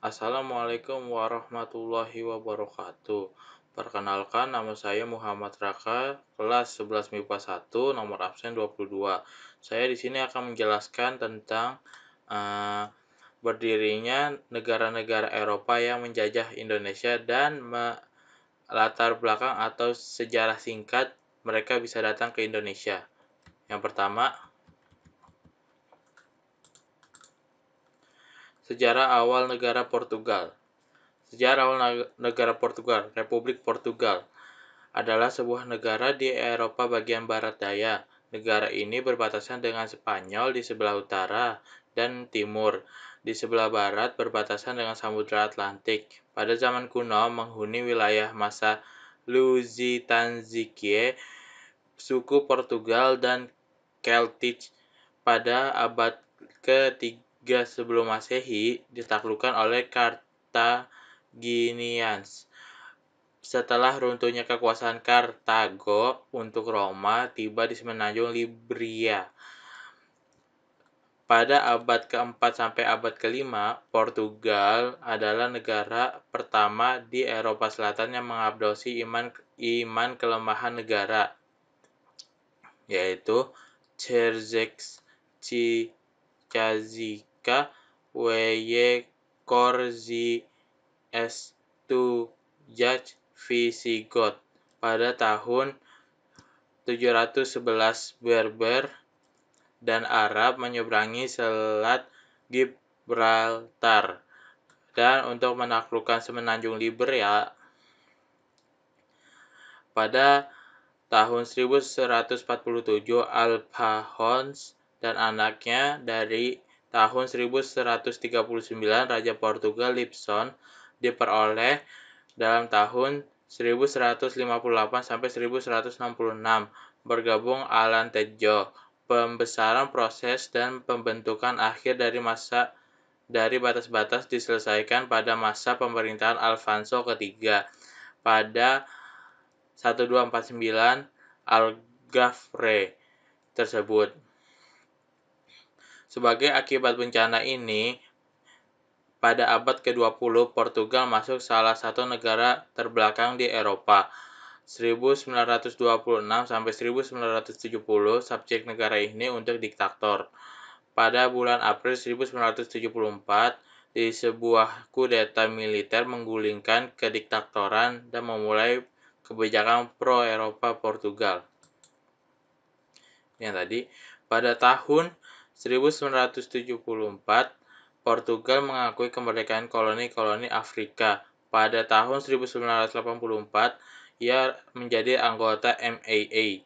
Assalamualaikum warahmatullahi wabarakatuh. Perkenalkan, nama saya Muhammad Raka, kelas 11 MIPA 1, nomor absen 22. Saya di sini akan menjelaskan tentang eh, berdirinya negara-negara Eropa yang menjajah Indonesia dan latar belakang atau sejarah singkat mereka bisa datang ke Indonesia. Yang pertama, sejarah awal negara Portugal. Sejarah awal negara Portugal, Republik Portugal, adalah sebuah negara di Eropa bagian barat daya. Negara ini berbatasan dengan Spanyol di sebelah utara dan timur. Di sebelah barat berbatasan dengan Samudra Atlantik. Pada zaman kuno menghuni wilayah masa Lusitania, suku Portugal dan Celtic. Pada abad ke-3 sebelum Masehi ditaklukkan oleh Carthaginians. Setelah runtuhnya kekuasaan Kartago untuk Roma tiba di semenanjung Libria. Pada abad ke-4 sampai abad ke-5, Portugal adalah negara pertama di Eropa Selatan yang mengadopsi iman kelemahan negara, yaitu Cerzex Cicazika Weye Corzi Estujah Visigoth. Pada tahun 711 Berber dan Arab menyeberangi Selat Gibraltar dan untuk menaklukkan semenanjung Liberia. Pada tahun 1147 Alphonse dan anaknya dari tahun 1139 Raja Portugal Lipson diperoleh dalam tahun 1158 sampai 1166. Bergabung Alentejo. Pembesaran proses dan pembentukan akhir dari batas-batas diselesaikan pada masa pemerintahan Alfonso ketiga. Pada 1249 Algarve tersebut. Sebagai akibat bencana ini, pada abad ke-20 Portugal masuk salah satu negara terbelakang di Eropa. 1926 sampai 1970 subjek negara ini untuk diktator. Pada bulan April 1974, di sebuah kudeta militer menggulingkan kediktatoran dan memulai kebijakan pro-Eropa Portugal. Yang tadi, pada tahun 1974, Portugal mengakui kemerdekaan koloni-koloni Afrika. Pada tahun 1984, ia menjadi anggota MAA.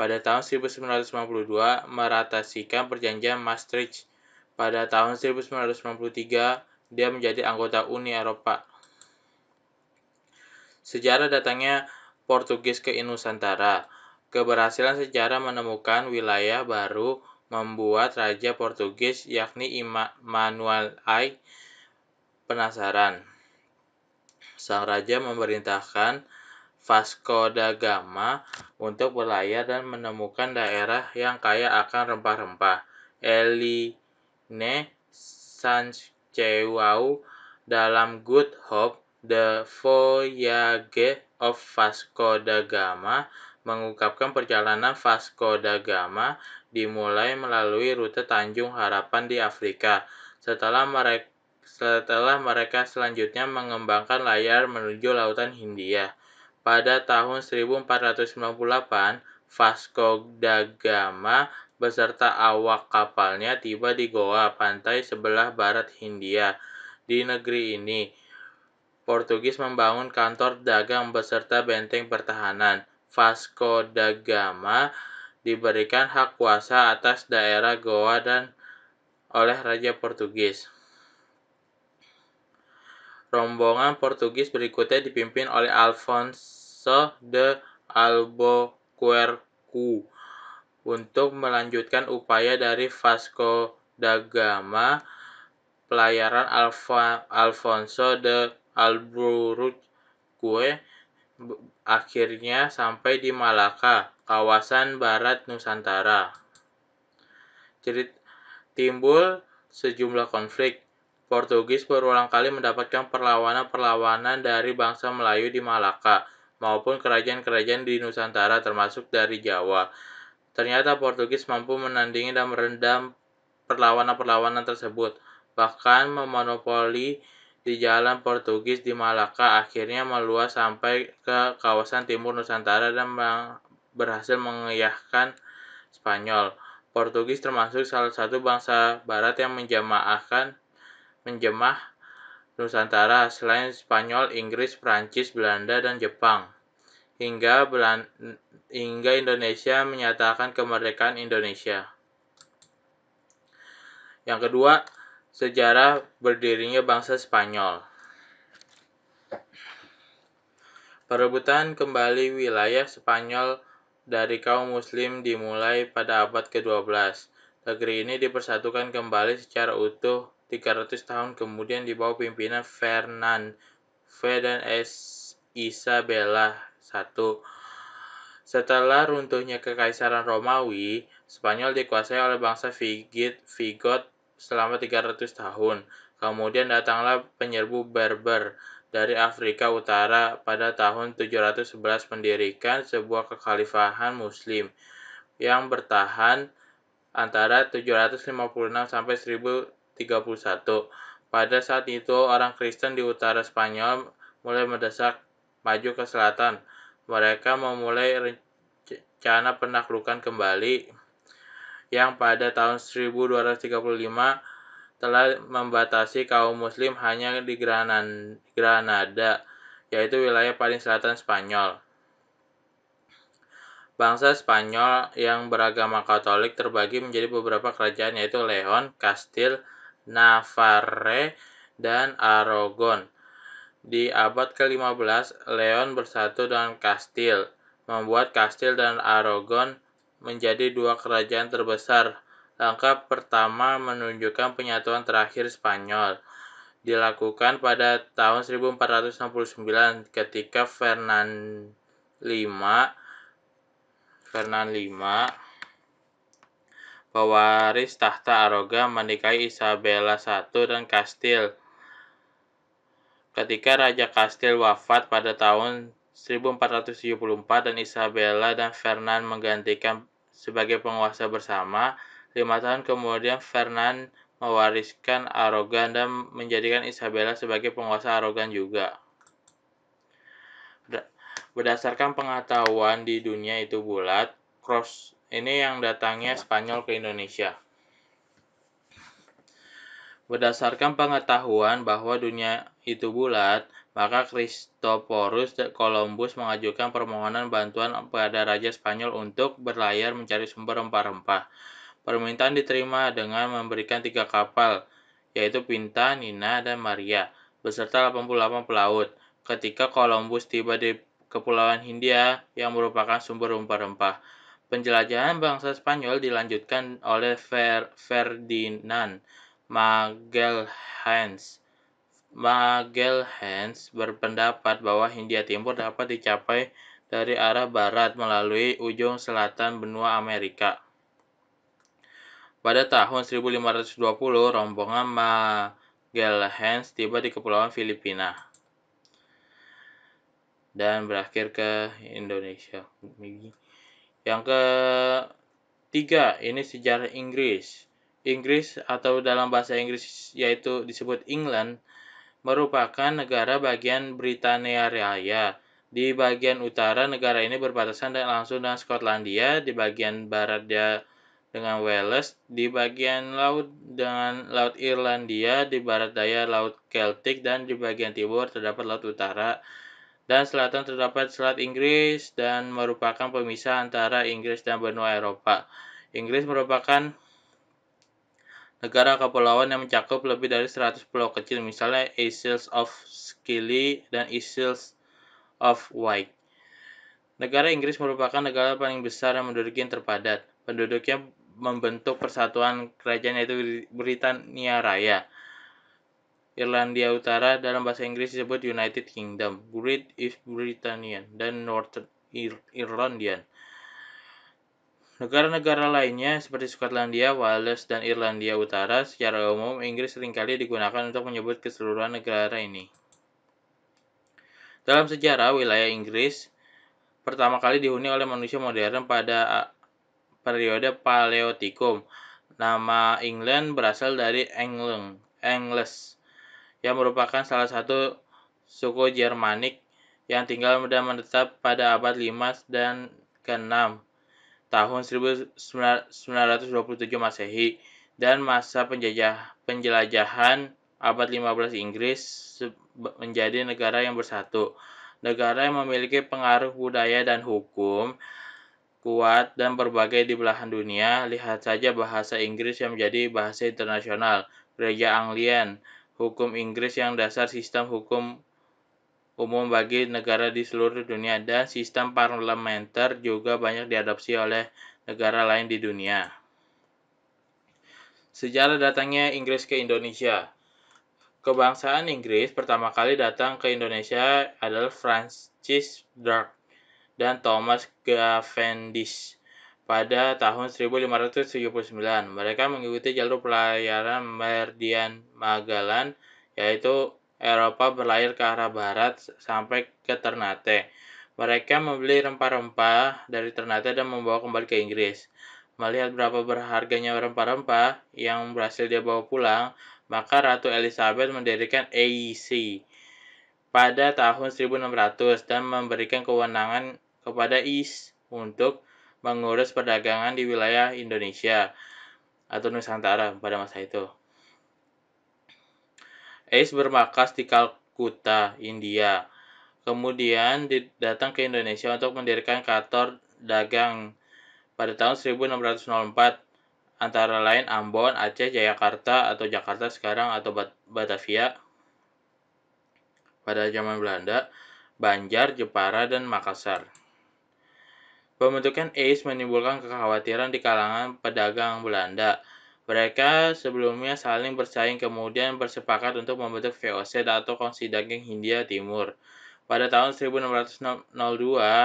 Pada tahun 1992, meratifikasi perjanjian Maastricht. Pada tahun 1993, dia menjadi anggota Uni Eropa. Sejarah datangnya Portugis ke Nusantara. Keberhasilan sejarah menemukan wilayah baru membuat Raja Portugis yakni Manuel I penasaran. Sang raja memerintahkan Vasco da Gama untuk berlayar dan menemukan daerah yang kaya akan rempah-rempah. Eline Sancheu dalam Good Hope, The Voyage of Vasco da Gama mengungkapkan perjalanan Vasco da Gama dimulai melalui rute Tanjung Harapan di Afrika. Setelah mereka selanjutnya mengembangkan layar menuju Lautan Hindia. Pada tahun 1498, Vasco da Gama beserta awak kapalnya tiba di Goa, pantai sebelah barat Hindia. Di negeri ini, Portugis membangun kantor dagang beserta benteng pertahanan. Vasco da Gama diberikan hak kuasa atas daerah Goa dan oleh Raja Portugis. Rombongan Portugis berikutnya dipimpin oleh Alfonso de Albuquerque untuk melanjutkan upaya dari Vasco da Gama. Pelayaran Alfonso de Albuquerque akhirnya sampai di Malaka, kawasan barat Nusantara. Timbul sejumlah konflik. Portugis berulang kali mendapatkan perlawanan-perlawanan dari bangsa Melayu di Malaka, maupun kerajaan-kerajaan di Nusantara termasuk dari Jawa. Ternyata Portugis mampu menandingi dan merendam perlawanan-perlawanan tersebut, bahkan memonopoli di jalan Portugis di Malaka akhirnya meluas sampai ke kawasan timur Nusantara dan berhasil mengiyakan Spanyol. Portugis termasuk salah satu bangsa barat yang menjamah Nusantara selain Spanyol, Inggris, Prancis, Belanda, dan Jepang. Hingga Indonesia menyatakan kemerdekaan Indonesia. Yang kedua, sejarah berdirinya bangsa Spanyol. Perebutan kembali wilayah Spanyol dari kaum muslim dimulai pada abad ke-12. Negeri ini dipersatukan kembali secara utuh 300 tahun kemudian di bawah pimpinan Ferdinand dan Isabella I. Setelah runtuhnya Kekaisaran Romawi, Spanyol dikuasai oleh bangsa Vigot selama 300 tahun. Kemudian datanglah penyerbu Berber dari Afrika Utara pada tahun 711 mendirikan sebuah kekhalifahan muslim yang bertahan antara 756 sampai 1031. Pada saat itu, orang Kristen di utara Spanyol mulai mendesak maju ke selatan. Mereka memulai rencana penaklukan kembali yang pada tahun 1235 telah membatasi kaum muslim hanya di Granada, yaitu wilayah paling selatan Spanyol. Bangsa Spanyol yang beragama Katolik terbagi menjadi beberapa kerajaan, yaitu Leon, Kastil, Navarre, dan Aragon. Di abad ke-15, Leon bersatu dengan Kastil, membuat Kastil dan Aragon menjadi dua kerajaan terbesar. Langkah pertama menunjukkan penyatuan terakhir Spanyol dilakukan pada tahun 1469 ketika Ferdinand V, pewaris tahta Aragon, menikahi Isabella I dan Kastil. Ketika Raja Kastil wafat pada tahun 1474 dan Isabella dan Ferdinand menggantikan sebagai penguasa bersama, 5 tahun kemudian Ferdinand mewariskan Aragon dan menjadikan Isabella sebagai penguasa Aragon juga. Berdasarkan pengetahuan di dunia itu bulat, cross ini yang datangnya Spanyol ke Indonesia. Berdasarkan pengetahuan bahwa dunia itu bulat, maka Christophorus Columbus mengajukan permohonan bantuan pada Raja Spanyol untuk berlayar mencari sumber rempah-rempah. Permintaan diterima dengan memberikan 3 kapal, yaitu Pinta, Nina, dan Maria, beserta 88 pelaut. Ketika Columbus tiba di Kepulauan Hindia yang merupakan sumber rempah-rempah, penjelajahan bangsa Spanyol dilanjutkan oleh Ferdinand Magelhaens berpendapat bahwa Hindia Timur dapat dicapai dari arah barat melalui ujung selatan benua Amerika. Pada tahun 1520, rombongan Magelhaens tiba di Kepulauan Filipina dan berakhir ke Indonesia. Yang ketiga, ini sejarah Inggris. Inggris atau dalam bahasa Inggris yaitu disebut England merupakan negara bagian Britania Raya. Di bagian utara negara ini berbatasan langsung dengan Skotlandia, di bagian barat dia dengan Wales, di bagian laut dengan Laut Irlandia, di barat daya Laut Celtic, dan di bagian timur terdapat Laut Utara, dan selatan terdapat Selat Inggris dan merupakan pemisah antara Inggris dan benua Eropa. Inggris merupakan negara kepulauan yang mencakup lebih dari 100 pulau kecil, misalnya Isles of Scilly dan Isles of Wight. Negara Inggris merupakan negara paling besar yang menduduki yang terpadat. Penduduknya membentuk persatuan kerajaan yaitu Britania Raya. Irlandia Utara dalam bahasa Inggris disebut United Kingdom, Great East Britannian, dan Northern Irlandian. Negara-negara lainnya seperti Skotlandia, Wales, dan Irlandia Utara, secara umum Inggris seringkali digunakan untuk menyebut keseluruhan negara ini. Dalam sejarah, wilayah Inggris pertama kali dihuni oleh manusia modern pada periode Paleotikum. Nama England berasal dari Angles, yang merupakan salah satu suku Jermanik yang tinggal dan menetap pada abad 5 dan ke-6 tahun 1927 Masehi, dan masa penjelajahan abad 15 Inggris menjadi negara yang bersatu. Negara yang memiliki pengaruh budaya dan hukum kuat dan berbagai di belahan dunia. Lihat saja bahasa Inggris yang menjadi bahasa internasional, Gereja Anglian, hukum Inggris yang dasar sistem hukum umum bagi negara di seluruh dunia, dan sistem parlementer juga banyak diadopsi oleh negara lain di dunia. Sejarah datangnya Inggris ke Indonesia. Kebangsaan Inggris pertama kali datang ke Indonesia adalah Francis Drake dan Thomas Cavendish pada tahun 1579. Mereka mengikuti jalur pelayaran Meridian Magellan, yaitu Eropa berlayar ke arah barat sampai ke Ternate. Mereka membeli rempah-rempah dari Ternate dan membawa kembali ke Inggris. Melihat berapa berharganya rempah-rempah yang berhasil dia bawa pulang, maka Ratu Elizabeth mendirikan AEC pada tahun 1600 dan memberikan kewenangan kepada East untuk mengurus perdagangan di wilayah Indonesia atau Nusantara pada masa itu. Ace bermarkas di Kalkuta, India. Kemudian datang ke Indonesia untuk mendirikan kantor dagang pada tahun 1604, antara lain Ambon, Aceh, Jayakarta atau Jakarta sekarang atau Batavia pada zaman Belanda, Banjar, Jepara, dan Makassar. Pembentukan ACE menimbulkan kekhawatiran di kalangan pedagang Belanda. Mereka sebelumnya saling bersaing kemudian bersepakat untuk membentuk VOC atau Kongsi Daging Hindia Timur. Pada tahun 1602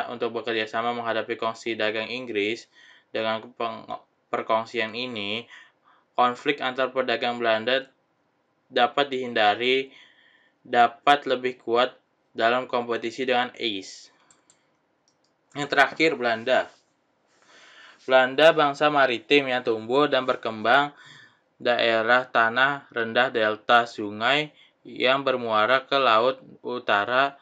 untuk bekerjasama menghadapi Kongsi Dagang Inggris. Dengan perkongsian ini, konflik antar pedagang Belanda dapat dihindari, dapat lebih kuat dalam kompetisi dengan ACE. Yang terakhir, Belanda. Belanda bangsa maritim yang tumbuh dan berkembang daerah tanah rendah delta sungai yang bermuara ke laut utara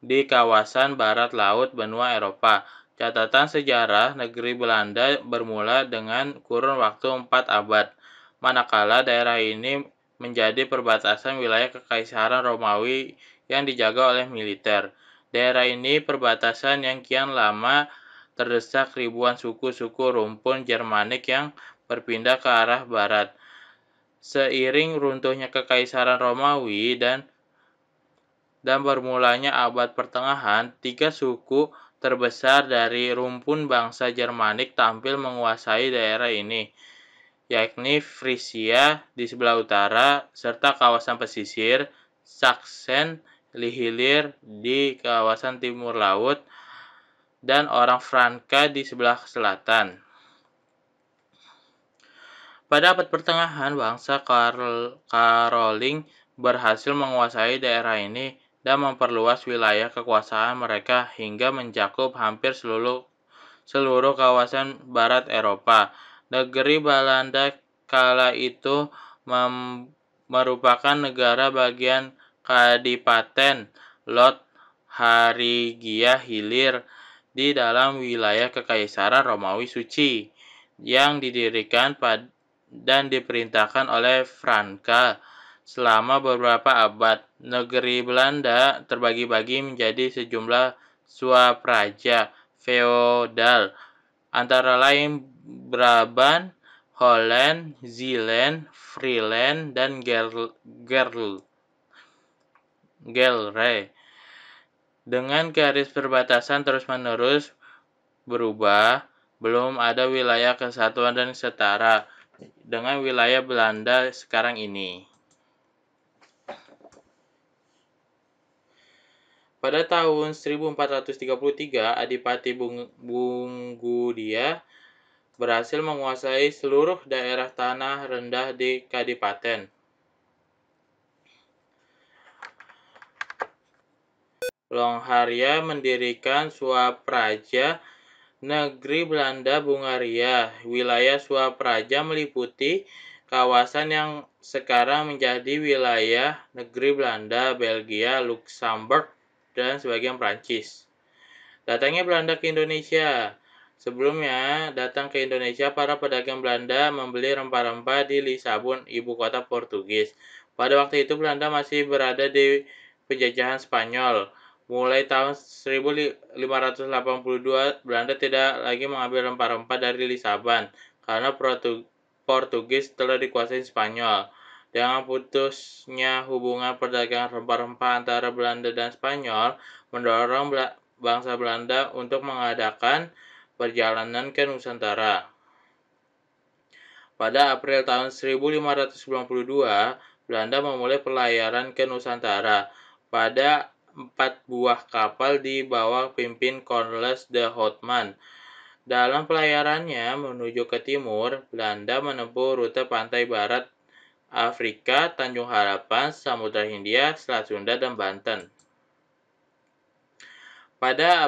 di kawasan barat laut benua Eropa. Catatan sejarah negeri Belanda bermula dengan kurun waktu 4 abad, manakala daerah ini menjadi perbatasan wilayah Kekaisaran Romawi yang dijaga oleh militer. Daerah ini perbatasan yang kian lama terdesak ribuan suku-suku rumpun Jermanik yang berpindah ke arah barat. Seiring runtuhnya Kekaisaran Romawi dan bermulanya abad pertengahan, 3 suku terbesar dari rumpun bangsa Jermanik tampil menguasai daerah ini, yakni Frisia di sebelah utara serta kawasan pesisir, Saksen, Lihilir di kawasan timur laut, dan orang Franka di sebelah selatan. Pada abad pertengahan, bangsa Karoling berhasil menguasai daerah ini dan memperluas wilayah kekuasaan mereka hingga mencakup hampir seluruh kawasan barat Eropa. Negeri Belanda kala itu merupakan negara bagian Kadipaten Lotharingia Hilir di dalam wilayah Kekaisaran Romawi Suci yang didirikan dan diperintahkan oleh Franka selama beberapa abad. Negeri Belanda terbagi-bagi menjadi sejumlah swapraja feodal, antara lain Brabant, Holland, Zeeland, Friesland, dan Gelre. Dengan garis perbatasan terus-menerus berubah, belum ada wilayah kesatuan dan setara dengan wilayah Belanda sekarang ini. Pada tahun 1433, Adipati Bunggudia berhasil menguasai seluruh daerah tanah rendah di Kadipaten. Longharya mendirikan Swapraja, negeri Belanda Bungaria. Wilayah Swapraja meliputi kawasan yang sekarang menjadi wilayah negeri Belanda, Belgia, Luxembourg, dan sebagian Prancis. Datangnya Belanda ke Indonesia. Sebelumnya datang ke Indonesia, para pedagang Belanda membeli rempah-rempah di Lisabon, ibu kota Portugis. Pada waktu itu Belanda masih berada di penjajahan Spanyol. Mulai tahun 1582, Belanda tidak lagi mengambil rempah-rempah dari Lisabon karena Portugis telah dikuasai Spanyol. Dengan putusnya hubungan perdagangan rempah-rempah antara Belanda dan Spanyol, mendorong bangsa Belanda untuk mengadakan perjalanan ke Nusantara. Pada April tahun 1592, Belanda memulai pelayaran ke Nusantara. Pada 4 buah kapal di bawah pimpin Cornelis de Houtman. Dalam pelayarannya menuju ke timur, Belanda menempuh rute pantai barat Afrika, Tanjung Harapan, Samudra Hindia, Selat Sunda, dan Banten. Pada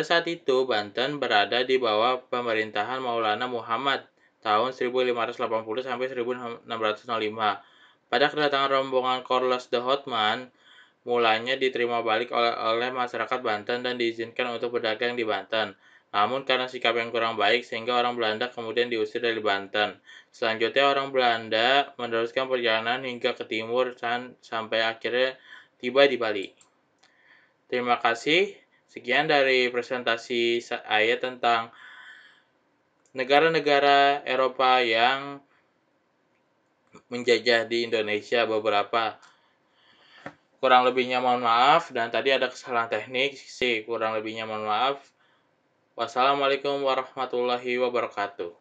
saat itu, Banten berada di bawah pemerintahan Maulana Muhammad tahun 1580 sampai 1605. Pada kedatangan rombongan Cornelis de Houtman, mulanya diterima balik oleh masyarakat Banten dan diizinkan untuk berdagang di Banten. Namun karena sikap yang kurang baik, sehingga orang Belanda kemudian diusir dari Banten. Selanjutnya orang Belanda meneruskan perjalanan hingga ke timur sampai akhirnya tiba di Bali. Terima kasih. Sekian dari presentasi saya tentang negara-negara Eropa yang menjajah di Indonesia beberapa. Kurang lebihnya mohon maaf, dan tadi ada kesalahan teknik, kurang lebihnya mohon maaf. Wassalamualaikum warahmatullahi wabarakatuh.